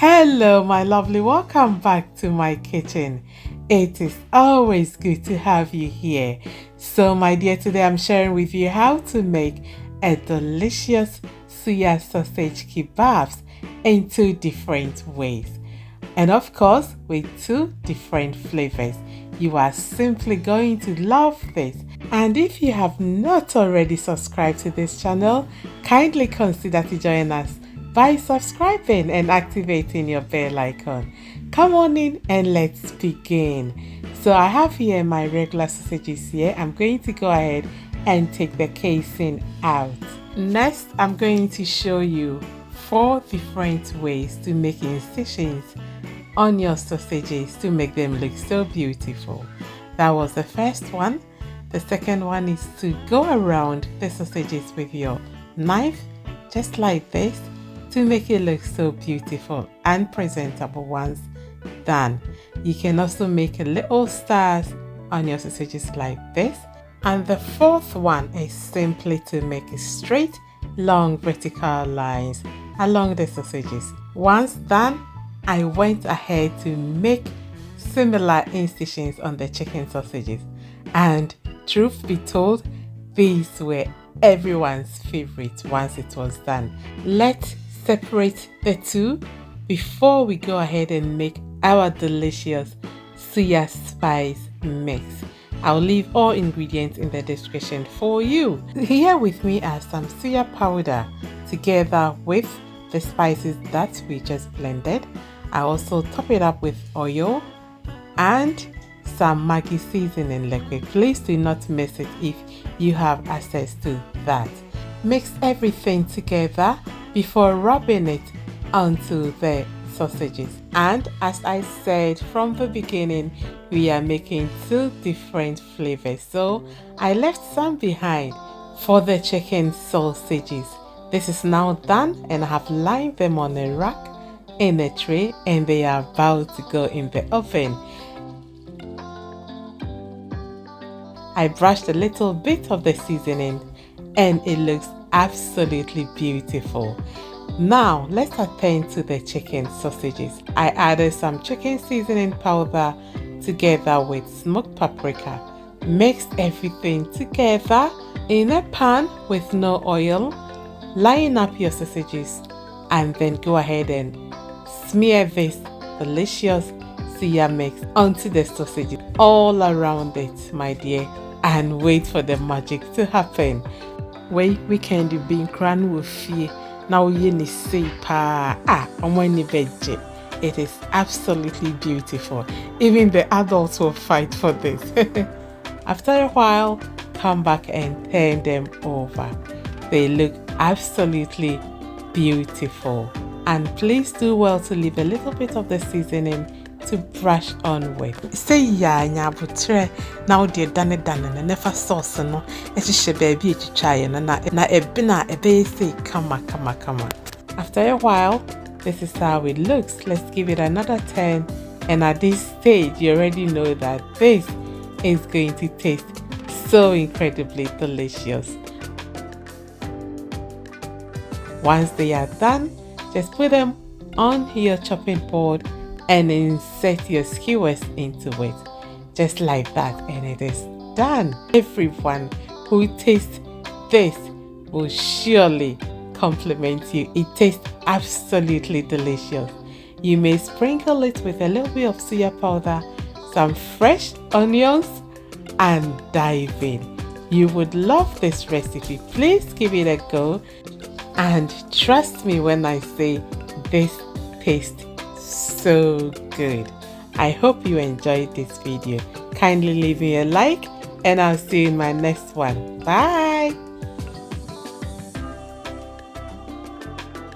Hello, my lovely. Welcome back to my kitchen. It is always good to have you here. So, my dear, today I'm sharing with you how to make a delicious Suya sausage kebabs in 2 different ways. And of course, with 2 different flavors. You are simply going to love this. And if you have not already subscribed to this channel, kindly consider to join us by subscribing and activating your bell icon. Come on in and let's begin. So I have here my regular sausages here. I'm going to go ahead and take the casing out. Next, I'm going to show you 4 different ways to make incisions on your sausages to make them look so beautiful. That was the first one. The second one is to go around the sausages with your knife, just like this, to make it look so beautiful and presentable once done. You can also make a little stars on your sausages like this. And the fourth one is simply to make straight, long vertical lines along the sausages. Once done, I went ahead to make similar incisions on the chicken sausages. And truth be told, these were everyone's favorite once it was done. Let's separate the two before we go ahead and make our delicious Suya spice mix. I'll leave all ingredients in the description for you. Here with me are some Suya powder together with the spices that we just blended. I also top it up with oil and some Maggie seasoning liquid. Please do not miss it if you have access to that. Mix everything together before rubbing it onto the sausages. And as I said from the beginning, we are making 2 different flavors, so I left some behind for the chicken sausages. This is now done and I have lined them on a rack in a tray and they are about to go in the oven. I brushed a little bit of the seasoning and it looks absolutely beautiful. Now let's attend to the chicken sausages. I added some chicken seasoning powder together with smoked paprika. Mixed everything together in a pan with no oil. Line up your sausages and then go ahead and smear this delicious Suya mix onto the sausages all around it, my dear, and wait for the magic to happen. We can do being crowned with fear. Now you need say pa veggie. It is absolutely beautiful. Even the adults will fight for this. After a while, come back and turn them over. They look absolutely beautiful. And please do well to leave a little bit of the seasoning to brush on with. Say ya nyabutre now dear done and never sauce no it's a baby to try and na ebina ebe say come. After a while, this is how it looks. Let's give it another turn, and at this stage you already know that this is going to taste so incredibly delicious. Once they are done, just put them on your chopping board and insert your skewers into it, just like that, and it is done. Everyone who tastes this will surely compliment you. It tastes absolutely delicious. You may sprinkle it with a little bit of Suya powder, some fresh onions, and dive in. You would love this recipe. Please give it a go. And trust me when I say this tastes so good. I hope you enjoyed this video. Kindly leave me a like and I'll see you in my next one. Bye.